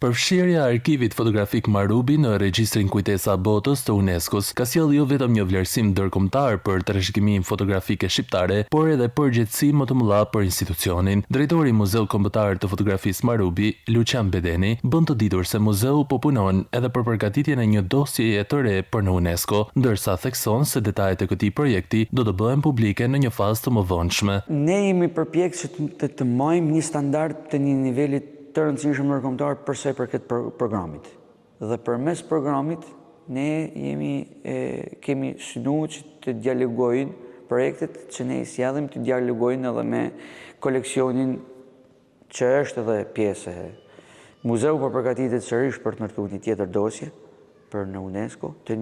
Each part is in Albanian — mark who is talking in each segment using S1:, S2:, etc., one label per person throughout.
S1: Përfshirja e arkivit fotografik Marubi në regjistrin kujtesa botës të UNESCO-s ka sjellë jo vetëm një vlerësim ndërkombëtar për trashëgiminë fotografike shqiptare, por edhe përgjegjësi më të mëdha për institucionin. Drejtori i Muzeut Kombëtar të Fotografisë Marubi, Lucian Bedeni, bën të ditur se muzeu po punon edhe për përgatitjen e një dosjeje të re për në UNESCO, ndërsa thekson se detajet e këtij projekti do të bëhen publike në një fazë të mëvonshme.
S2: Ne jemi përpjekës të marrim një standard të një nivelit të rëndësishëm ndërkombëtar për sa i përket programit. Dhe përmes programit ne kemi synuar që të dialogojnë projektet që ne i sjellim të dialogojnë edhe me koleksionin që është edhe pjesë e muzeu, po përgatitet sërish për të ndërtuar një tjetër dosje për në UNESCO të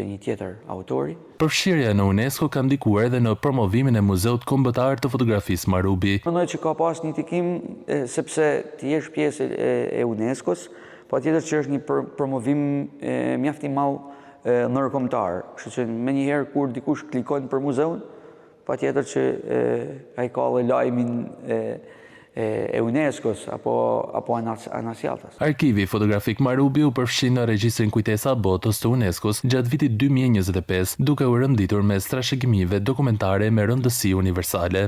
S2: një tjetër autori.
S1: Përfshirja në UNESCO ka ndikuar edhe në promovimin e Muzeut Kombëtar të Fotografisë Marubi.
S2: Mendoj që ka pas një ndikim sepse ti jesh pjesë e UNESCO-s, patjetër që është një promovim mjaft i madh ndërkombëtar. Kështu që menjëherë kur dikush klikon për muzeun, patjetër që ai ka edhe lajmin e UNESCO-s apo Anasjaltas.
S1: Arkivi fotografik Marubi u përfshi në regjistrin kujtesa botës të UNESCO-s gjatë vitit 2025, duke u rënditur mes trashëgimive dokumentare me rëndësi universale.